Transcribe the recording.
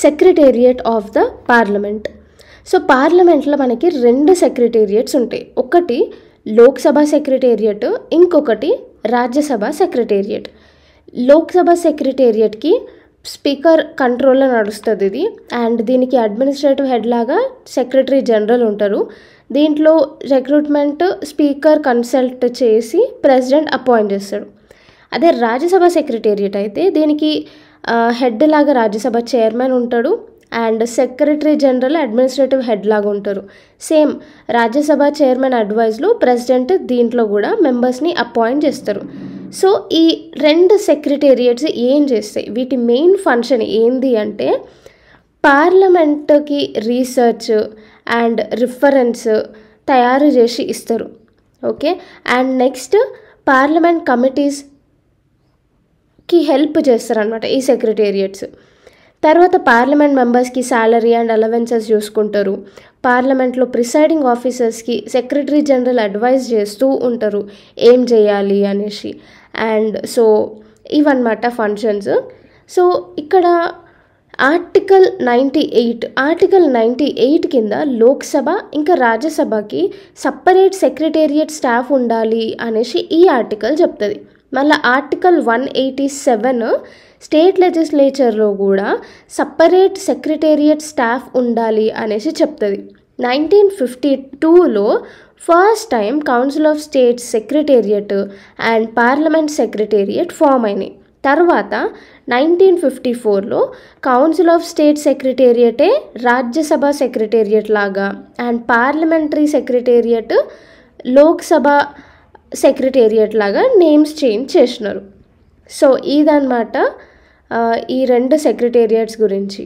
Secretariat of the parliament. So పార్లమెంట్లో మనకి 2 secretariats ఉంటాయి. ఒకటి లోక్సభ సెక్రటేరియట్, ఇంకొకటి రాజ్యసభ సెక్రటేరియట్. లోక్సభ సెక్రటేరియట్కి స్పీకర్ కంట్రోల్లో నడుస్తుంది ఇది, అండ్ దీనికి అడ్మినిస్ట్రేటివ్ హెడ్ లాగా సెక్రటరీ జనరల్ ఉంటారు. దీంట్లో రిక్రూట్మెంట్ స్పీకర్ కన్సల్ట్ చేసి ప్రెసిడెంట్ అపాయింట్ చేస్తాడు. అదే రాజ్యసభ సెక్రటేరియట్ అయితే దీనికి హెడ్ లాగా రాజ్యసభ చైర్మన్ ఉంటాడు, and secretary general administrative head లాగా ఉంటారు. సేమ్ రాజ్యసభ చైర్మన్ అడ్వైజ్లో ప్రెసిడెంట్ దీంట్లో కూడా మెంబర్స్ని అపాయింట్ చేస్తారు. సో ఈ 2 సెక్రటేరియట్స్ ఏం చేస్తాయి, వీటి మెయిన్ ఫంక్షన్ ఏంది అంటే పార్లమెంట్కి రీసెర్చ్ అండ్ రిఫరెన్స్ తయారు చేసి ఇస్తారు. ఓకే, అండ్ నెక్స్ట్ పార్లమెంట్ కమిటీస్కి హెల్ప్ చేస్తారనమాట ఈ సెక్రటేరియట్స్. తర్వాత పార్లమెంట్ మెంబర్స్కి శాలరీ అండ్ అలవెన్సెస్ చూసుకుంటారు. పార్లమెంట్లో ప్రిసైడింగ్ ఆఫీసర్స్కి సెక్రటరీ జనరల్ అడ్వైజ్ చేస్తూ ఉంటారు ఏం చేయాలి అనేసి. అండ్ సో ఇవన్నమాట ఫంక్షన్స్. సో ఇక్కడ ఆర్టికల్ 98 కింద లోక్సభ ఇంకా రాజ్యసభకి సపరేట్ సెక్రటేరియట్ స్టాఫ్ ఉండాలి అనేసి ఈ ఆర్టికల్ చెప్తుంది. మళ్ళీ ఆర్టికల్ 187 స్టేట్ లెజిస్లేచర్లో కూడా సపరేట్ సెక్రటేరియట్ స్టాఫ్ ఉండాలి అనేసి చెప్తుంది. 1952లో first time council of states secretariat and parliament secretariat form అయినాయి. తర్వాత 1954లో కౌన్సిల్ ఆఫ్ స్టేట్ సెక్రటేరియటే రాజ్యసభ సెక్రటేరియట్ లాగా, and parliamentary secretariat Lok Sabha secretariat లాగా నేమ్స్ చేంజ్ చేసినారు. సో ఇదన్నమాట ఈ 2 సెక్రటేరియట్స్ గురించి.